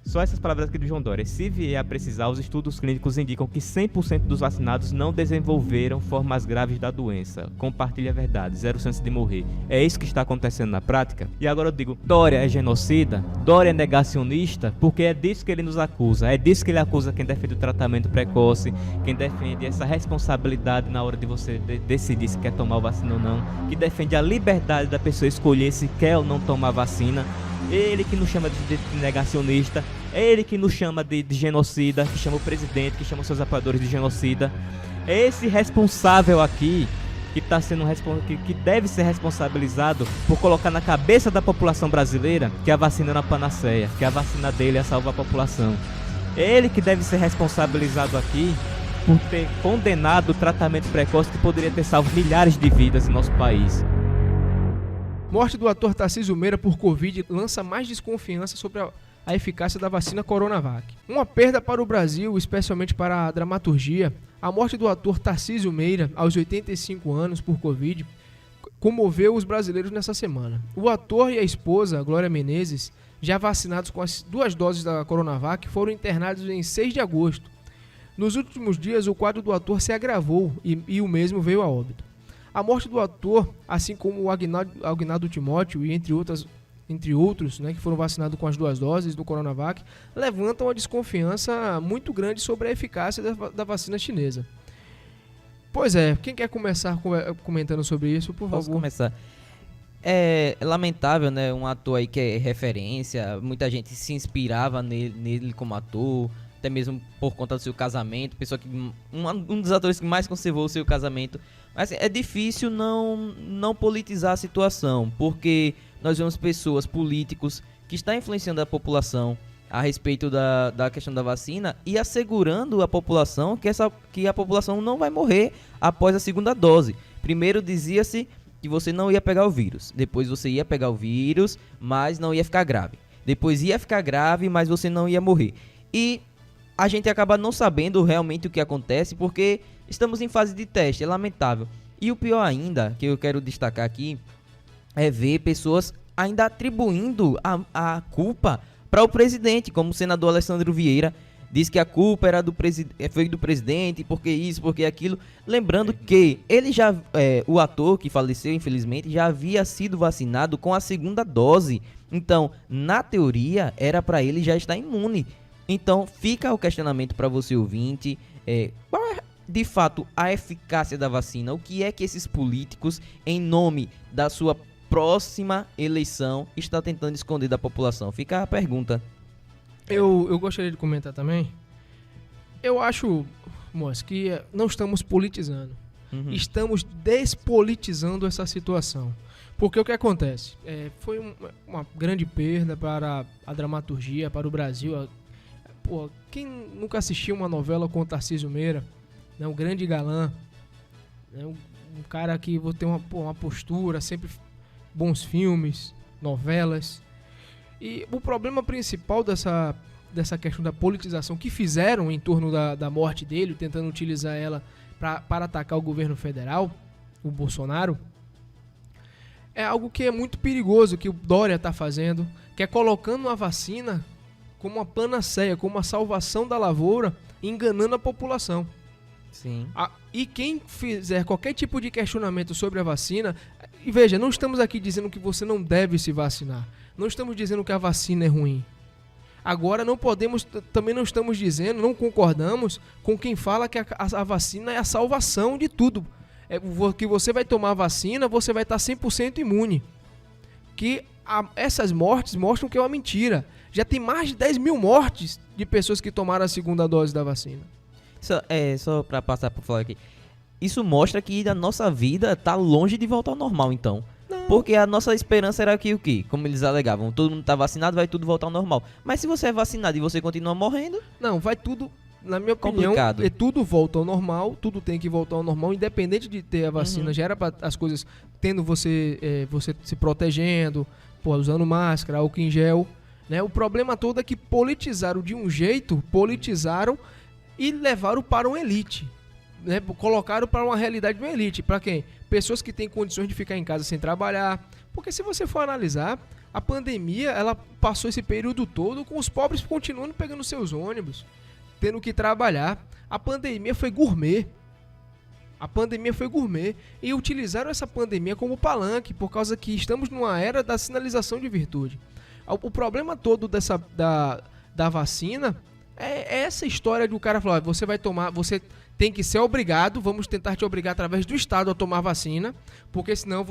Só essas palavras aqui do João Dória. Se vier a precisar, os estudos clínicos indicam que 100% dos vacinados não desenvolveram formas graves da doença. Compartilhe a verdade, 0 chance de morrer. É isso que está acontecendo na prática? E agora eu digo, Dória é genocida? Dória é negacionista? Porque é disso que ele nos acusa. É disso que ele acusa quem defende o tratamento precoce, quem defende essa responsabilidade na hora de você decidir se quer tomar vacina ou não, que defende a liberdade da pessoa escolher se quer ou não tomar vacina. Ele que nos chama de negacionista, é ele que nos chama de genocida, que chama o presidente, que chama os seus apoiadores de genocida. É esse responsável aqui que tá sendo que deve ser responsabilizado por colocar na cabeça da população brasileira que a vacina é uma panaceia, que a vacina dele é salvar a população. É ele que deve ser responsabilizado aqui por ter condenado o tratamento precoce que poderia ter salvo milhares de vidas em nosso país. Morte do ator Tarcísio Meira por Covid lança mais desconfiança sobre a eficácia da vacina Coronavac. Uma perda para o Brasil, especialmente para a dramaturgia. A morte do ator Tarcísio Meira, aos 85 anos, por Covid, comoveu os brasileiros nessa semana. O ator e a esposa, Glória Menezes, já vacinados com as 2 doses da Coronavac, foram internados em 6 de agosto. Nos últimos dias, o quadro do ator se agravou e o mesmo veio a óbito. A morte do ator, assim como o Agnaldo Timóteo e entre outros, né, que foram vacinados com as 2 doses do Coronavac, levantam uma desconfiança muito grande sobre a eficácia da vacina chinesa. Pois é, quem quer começar comentando sobre isso, por favor? Posso começar? É lamentável, né, um ator aí que é referência, muita gente se inspirava nele como ator, até mesmo por conta do seu casamento, um dos atores que mais conservou o seu casamento. Mas é difícil não politizar a situação, porque nós vemos pessoas, políticos, que estão influenciando a população a respeito da questão da vacina e assegurando a população que a população não vai morrer após a 2ª dose. Primeiro dizia-se que você não ia pegar o vírus, depois você ia pegar o vírus, mas não ia ficar grave. Depois ia ficar grave, mas você não ia morrer. E a gente acaba não sabendo realmente o que acontece, porque estamos em fase de teste, é lamentável. E o pior ainda, que eu quero destacar aqui, é ver pessoas ainda atribuindo a culpa para o presidente, como o senador Alessandro Vieira diz que a culpa era foi do presidente, porque isso, porque aquilo. Lembrando que ele o ator que faleceu, infelizmente, já havia sido vacinado com a 2ª dose. Então, na teoria, era para ele já estar imune. Então, fica o questionamento para você ouvinte, qual é de fato a eficácia da vacina? O que é que esses políticos, em nome da sua próxima eleição, estão tentando esconder da população? Fica a pergunta. Eu gostaria de comentar também. Eu acho, moço, que não estamos politizando. Uhum. Estamos despolitizando essa situação. Porque o que acontece? Foi uma grande perda para a dramaturgia, para o Brasil. Quem nunca assistiu uma novela com o Tarcísio Meira, né, um grande galã, né, um cara que tem uma postura, sempre bons filmes, novelas. E o problema principal dessa questão da politização que fizeram em torno da morte dele, tentando utilizar ela para atacar o governo federal, o Bolsonaro, é algo que é muito perigoso, que o Dória está fazendo, que é colocando a vacina como uma panaceia, como uma salvação da lavoura, enganando a população. Sim. E quem fizer qualquer tipo de questionamento sobre a vacina, e veja, não estamos aqui dizendo que você não deve se vacinar, não estamos dizendo que a vacina é ruim. Agora também não estamos dizendo, não concordamos com quem fala que a vacina é a salvação de tudo. Que você vai tomar a vacina, você vai estar 100% imune. Que essas mortes mostram que é uma mentira. Já tem mais de 10 mil mortes de pessoas que tomaram a 2ª dose da vacina. Só para passar por falar aqui. Isso mostra que a nossa vida está longe de voltar ao normal, então. Não. Porque a nossa esperança era que o quê? Como eles alegavam, todo mundo está vacinado, vai tudo voltar ao normal. Mas se você é vacinado e você continua morrendo... Não, vai tudo... Na minha opinião, tudo volta ao normal, tudo tem que voltar ao normal, independente de ter a vacina. Já era para as coisas, tendo você se protegendo, usando máscara, álcool em gel, né? O problema todo é que politizaram de um jeito, e levaram para uma elite, né? Colocaram para uma realidade de uma elite. Para quem? Pessoas que têm condições de ficar em casa sem trabalhar. Porque se você for analisar, A pandemia, ela passou esse período todo com os pobres continuando pegando seus ônibus, tendo que trabalhar. A pandemia foi gourmet. E utilizaram essa pandemia como palanque, por causa que estamos numa era da sinalização de virtude. O problema todo da vacina é essa história de o cara falar, você vai tomar, você tem que ser obrigado, vamos tentar te obrigar através do Estado a tomar vacina, porque senão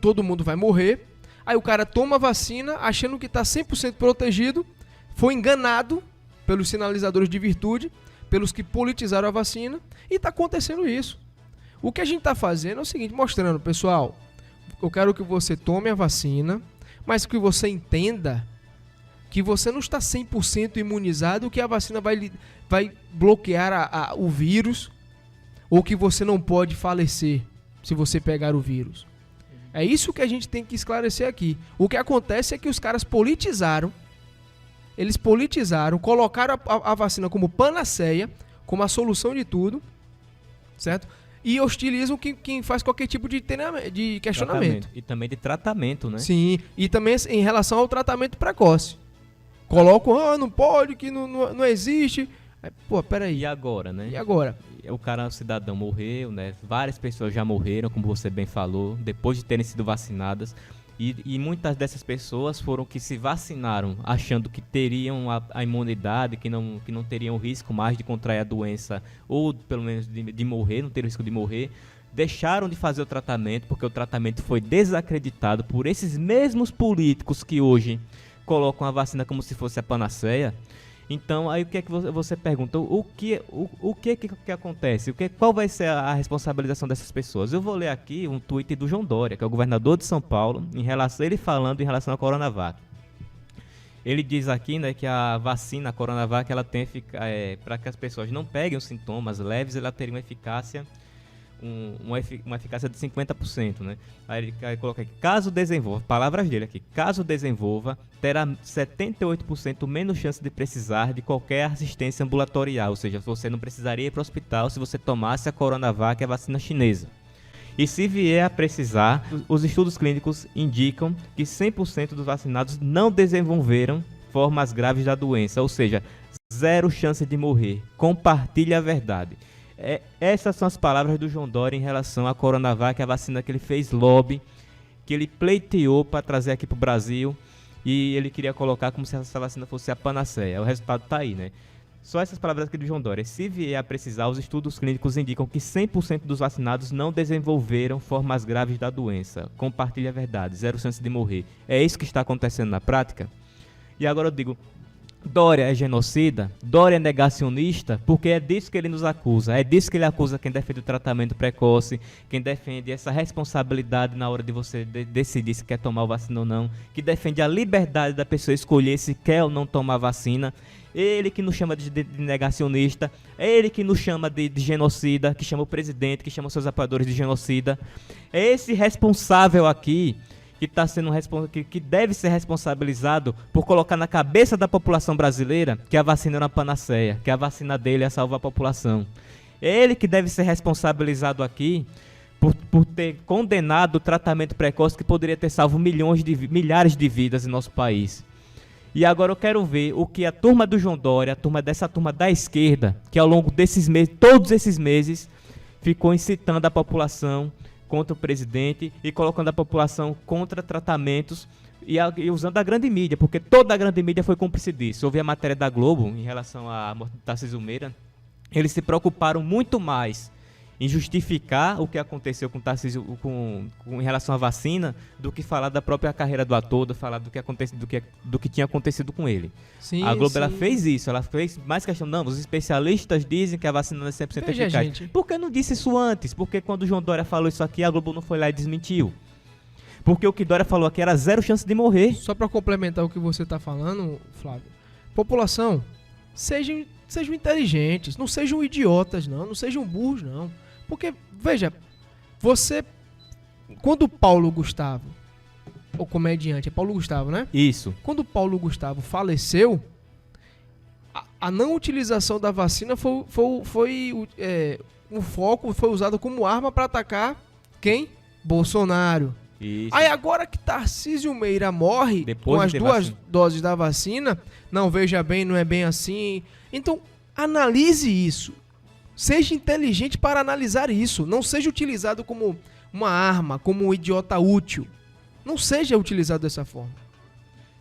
todo mundo vai morrer. Aí o cara toma a vacina achando que está 100% protegido, foi enganado pelos sinalizadores de virtude, pelos que politizaram a vacina, e está acontecendo isso. O que a gente está fazendo é o seguinte, mostrando, pessoal, eu quero que você tome a vacina, mas que você entenda que você não está 100% imunizado, que a vacina vai bloquear o vírus, ou que você não pode falecer se você pegar o vírus. É isso que a gente tem que esclarecer aqui. O que acontece é que os caras politizaram, colocaram a vacina como panaceia, como a solução de tudo, certo? E hostilizam quem faz qualquer tipo de questionamento. E também de tratamento, né? Sim, e também em relação ao tratamento precoce. Colocam, não pode, que não existe. Pô, peraí. E agora, né? E agora? O cidadão morreu, né? Várias pessoas já morreram, como você bem falou, depois de terem sido vacinadas. E muitas dessas pessoas foram que se vacinaram achando que teriam a imunidade, que não teriam risco mais de contrair a doença, ou pelo menos de morrer, não ter risco de morrer. Deixaram de fazer o tratamento, porque o tratamento foi desacreditado por esses mesmos políticos que hoje colocam a vacina como se fosse a panaceia. Então, aí o que é que você pergunta? O que acontece? Qual vai ser a responsabilização dessas pessoas? Eu vou ler aqui um tweet do João Dória, que é o governador de São Paulo, ele falando em relação à Coronavac. Ele diz aqui, né, que a vacina, a Coronavac, ela tem para que as pessoas não peguem os sintomas leves, ela teria uma eficácia uma eficácia de 50%, né? Aí ele coloca aqui, caso desenvolva, palavras dele aqui, caso desenvolva, terá 78% menos chance de precisar de qualquer assistência ambulatorial, ou seja, você não precisaria ir para o hospital se você tomasse a Coronavac, a vacina chinesa. E se vier a precisar, os estudos clínicos indicam que 100% dos vacinados não desenvolveram formas graves da doença, ou seja, zero chance de morrer. Compartilhe a verdade. Essas são as palavras do João Dória em relação à Coronavac, a vacina que ele fez lobby, que ele pleiteou para trazer aqui para o Brasil, e ele queria colocar como se essa vacina fosse a panaceia. O resultado está aí, né? Só essas palavras aqui do João Dória. Se vier a precisar, os estudos clínicos indicam que 100% dos vacinados não desenvolveram formas graves da doença. Compartilhe a verdade, zero chance de morrer. É isso que está acontecendo na prática? E agora eu digo, Dória é genocida? Dória é negacionista? Porque é disso que ele nos acusa. É disso que ele acusa quem defende o tratamento precoce, quem defende essa responsabilidade na hora de você decidir se quer tomar a vacina ou não, que defende a liberdade da pessoa escolher se quer ou não tomar vacina. Ele que nos chama de negacionista, é ele que nos chama de genocida, que chama o presidente, que chama os seus apoiadores de genocida. É esse responsável aqui que tá sendo que deve ser responsabilizado por colocar na cabeça da população brasileira que a vacina era uma panaceia, que a vacina dele ia salvar a população. É ele que deve ser responsabilizado aqui por ter condenado o tratamento precoce que poderia ter salvo milhares de vidas em nosso país. E agora eu quero ver o que a turma do João Dória, essa turma da esquerda, que ao longo desses meses, todos esses meses, ficou incitando a população contra o presidente e colocando a população contra tratamentos e usando a grande mídia, porque toda a grande mídia foi cúmplice disso. Eu vi a matéria da Globo em relação à morte de Tarcísio Meira. Eles se preocuparam muito mais em justificar o que aconteceu com Tarcísio em relação à vacina do que falar da própria carreira do ator, falar do que tinha acontecido com ele. Sim, a Globo sim. Ela fez isso, ela fez mais questão, não, os especialistas dizem que a vacina não é 100% Veja, eficaz. gente. Por que não disse isso antes? Porque quando o João Dória falou isso aqui, a Globo não foi lá e desmentiu. Porque o que Dória falou aqui era zero chance de morrer. Só para complementar o que você está falando, Flávio, população, sejam inteligentes, não sejam idiotas, não sejam burros, não. Porque, veja, quando o Paulo Gustavo, o comediante, é Paulo Gustavo, né? Isso. Quando o Paulo Gustavo faleceu, a não utilização da vacina o foco foi usado como arma para atacar quem? Bolsonaro. Isso. Aí agora que Tarcísio Meira morre Depois com de as ter 2 vacina. doses da vacina, não, veja bem, não é bem assim. Então, analise isso. Seja inteligente para analisar isso. Não seja utilizado como uma arma, como um idiota útil. Não seja utilizado dessa forma.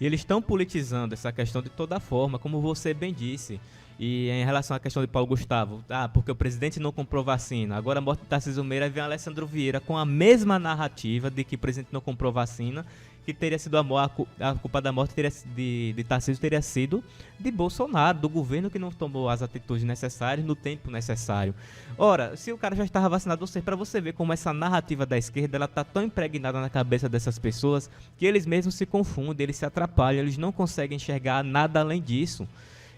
E eles estão politizando essa questão de toda forma, como você bem disse. E em relação à questão de Paulo Gustavo, porque o presidente não comprou vacina. Agora a morte de Tarcísio Meira, vem Alessandro Vieira com a mesma narrativa de que o presidente não comprou vacina, que teria sido a culpa da morte de Tarcísio teria sido de Bolsonaro, do governo que não tomou as atitudes necessárias no tempo necessário. Ora, se o cara já estava vacinado, para você ver como essa narrativa da esquerda, ela tá tão impregnada na cabeça dessas pessoas que eles mesmos se confundem, eles se atrapalham, eles não conseguem enxergar nada além disso.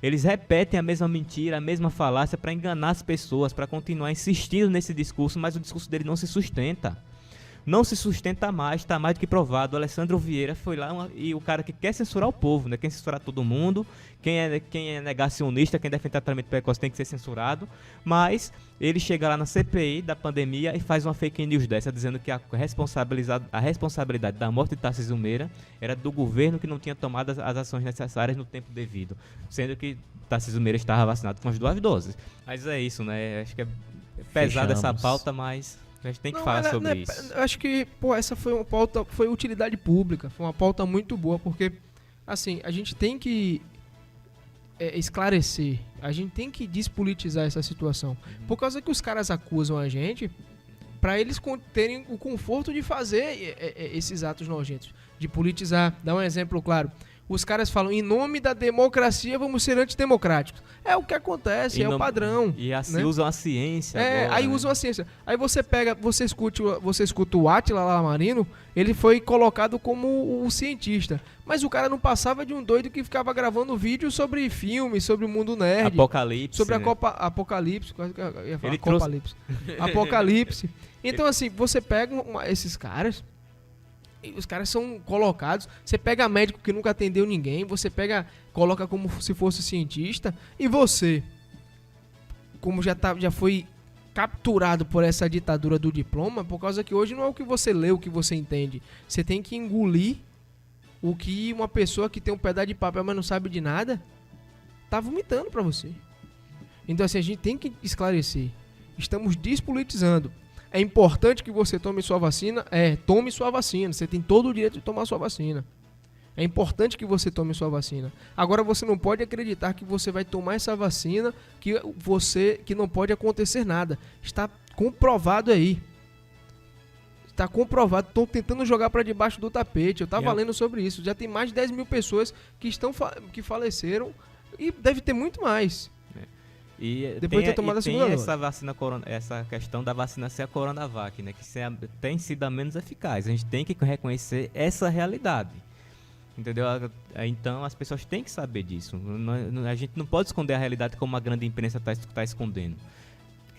Eles repetem a mesma mentira, a mesma falácia para enganar as pessoas, para continuar insistindo nesse discurso, mas o discurso dele não se sustenta. Não se sustenta mais, está mais do que provado. O Alessandro Vieira foi lá e o cara que quer censurar o povo, né? Quer censurar todo mundo. Quem é negacionista, quem defende tratamento precoce tem que ser censurado. Mas ele chega lá na CPI da pandemia e faz uma fake news dessa, dizendo que a responsabilidade da morte de Tarcísio Meira era do governo que não tinha tomado as ações necessárias no tempo devido. Sendo que Tarcísio Meira estava vacinado com as 2 doses. Mas é isso, né? Acho que é pesada essa pauta, mas a gente tem que falar sobre isso. Eu acho que, essa foi uma pauta, foi utilidade pública, foi uma pauta muito boa, porque, assim, a gente tem que esclarecer, a gente tem que despolitizar essa situação, por causa que os caras acusam a gente para eles terem o conforto de fazer esses atos nojentos, de politizar. Dá um exemplo claro. Os caras falam, em nome da democracia vamos ser antidemocráticos. É o que acontece, o padrão. E assim, né? Usam a ciência agora, aí usam a ciência. Aí você escuta o Átila Lamarino, ele foi colocado como o cientista. Mas o cara não passava de um doido que ficava gravando vídeo sobre filmes, sobre o mundo nerd. Apocalipse. Sobre né? Apocalipse. Quase que eu ia falar Ele Apocalipse. Apocalipse. Então, assim, você pega esses caras... Os caras são colocados. Você pega médico que nunca atendeu ninguém, você coloca como se fosse cientista, e você, como já foi capturado por essa ditadura do diploma, por causa que hoje não é o que você lê, o que você entende. Você tem que engolir o que uma pessoa que tem um pedaço de papel, mas não sabe de nada, tá vomitando pra você. Então, assim, a gente tem que esclarecer. Estamos despolitizando. É importante que você tome sua vacina? Tome sua vacina. Você tem todo o direito de tomar sua vacina. É importante que você tome sua vacina. Agora, você não pode acreditar que você vai tomar essa vacina, que não pode acontecer nada. Está comprovado aí. Está comprovado. Estão tentando jogar para debaixo do tapete. Eu estava lendo sobre isso. Já tem mais de 10 mil pessoas que faleceram e deve ter muito mais. E depois de ter tomado a segunda dose. Essa questão da vacina ser a Coronavac, né, que tem sido a menos eficaz. A gente tem que reconhecer essa realidade. Entendeu? Então as pessoas têm que saber disso. A gente não pode esconder a realidade como a grande imprensa está escondendo.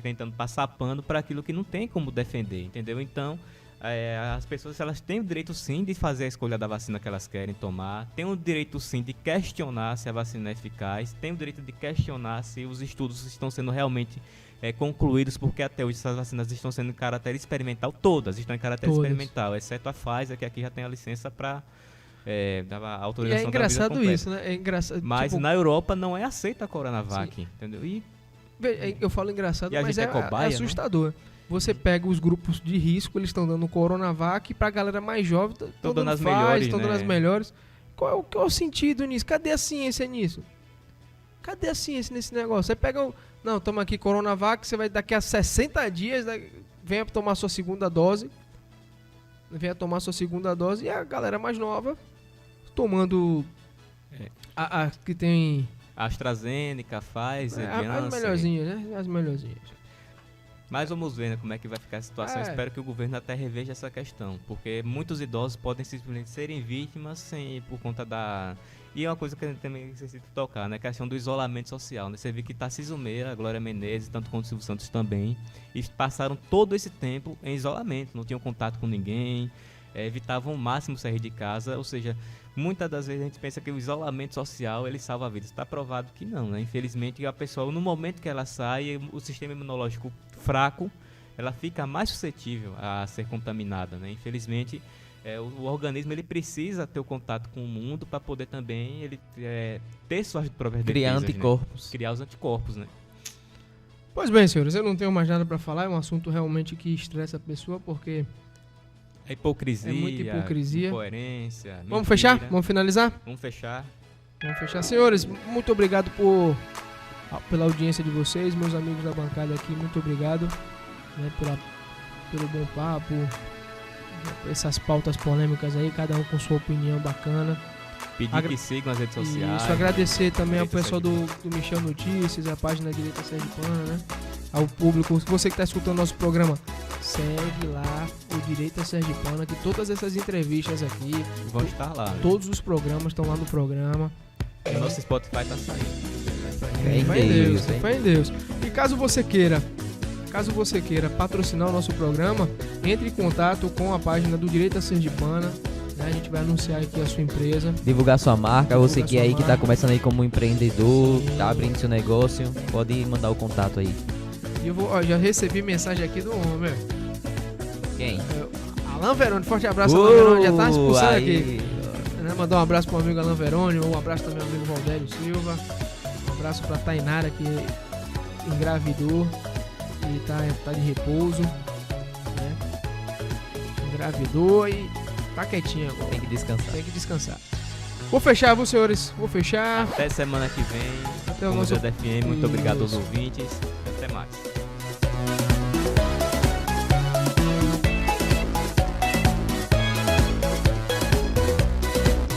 Tentando passar pano para aquilo que não tem como defender, entendeu? Então, as pessoas elas têm o direito sim de fazer a escolha da vacina que elas querem tomar, têm o direito sim de questionar se a vacina é eficaz, têm o direito de questionar se os estudos estão sendo realmente concluídos, porque até hoje essas vacinas estão sendo em caráter experimental, todas estão em caráter experimental, exceto a Pfizer, que aqui já tem a licença para dar a autorização da vida completa. É engraçado isso, né? É engraçado. Mas na Europa não é aceita a Coronavac, entendeu? Eu falo engraçado, mas é cobaia, assustador. Né? Você pega os grupos de risco, eles estão dando Coronavac, pra galera mais jovem, estão dando as melhores, estão dando as melhores. Qual é o sentido nisso? Cadê a ciência nisso? Cadê a ciência nesse negócio? Você pega não, toma aqui Coronavac, você vai daqui a 60 dias, venha tomar sua segunda dose. Venha tomar sua segunda dose e a galera mais nova tomando a que tem... AstraZeneca, Pfizer, as melhorzinhas, né? As melhorzinhas. Mas vamos ver, né, como é que vai ficar a situação. Espero que o governo até reveja essa questão, porque muitos idosos podem simplesmente serem vítimas por conta da... E é uma coisa que a gente também necessita tocar, né, a questão do isolamento social, né? Você vê que Tarcísio Meira, Glória Menezes, tanto quanto o Silvio Santos também, eles passaram todo esse tempo em isolamento, não tinham contato com ninguém, evitavam ao máximo sair de casa, ou seja, muitas das vezes a gente pensa que o isolamento social ele salva vidas. Está provado que não, né? Infelizmente a pessoa, no momento que ela sai, o sistema imunológico fraco, ela fica mais suscetível a ser contaminada, né? Infelizmente O organismo ele precisa ter o contato com o mundo para poder também ele ter suas próprias Criar defesas, anticorpos. né? Criar os anticorpos, né? Pois bem, senhores, eu não tenho mais nada para falar. É um assunto realmente que estressa a pessoa, porque... A hipocrisia, É muita hipocrisia. incoerência, Vamos mentira. fechar? Vamos finalizar? Vamos fechar. Vamos fechar. Senhores, muito obrigado pela audiência de vocês, meus amigos da bancada aqui, muito obrigado, né, pelo bom papo, por essas pautas polêmicas aí, cada um com sua opinião bacana. Pedir que sigam as redes sociais. Isso, agradecer também ao Direita pessoal do Michel Notícias, a página Direita Sergipana, né? Ao público, você que está escutando nosso programa, segue lá o Direita Sergipana, que todas essas entrevistas aqui, Vão estar lá. Né? todos os programas estão lá no programa. O nosso Spotify tá saindo. Fé em Fé em Deus, Deus, hein? fé em Deus. E caso você queira patrocinar o nosso programa, entre em contato com a página do Direita Sergipana, né? A gente vai anunciar aqui a sua empresa. Divulgar sua marca, você Divulgar que sua aí que tá marca. começando aí como empreendedor, Sim. tá abrindo seu negócio, pode mandar o contato aí. E eu já recebi mensagem aqui do homem, Quem? Alan Veroni. Forte abraço, Alan Veroni, já tá expulsando aqui. aí. Né? Mandar um abraço pro amigo Alan Veroni, um abraço também ao amigo Valdélio Silva, um abraço pra Tainara, que engravidou e tá de repouso, né? Engravidou e tá quietinha agora. Tem que descansar. Tem que descansar. Vou fechar, viu, senhores? Vou fechar. Até semana que vem. Até o com nosso... FM. Muito obrigado aos Isso. ouvintes. Até mais.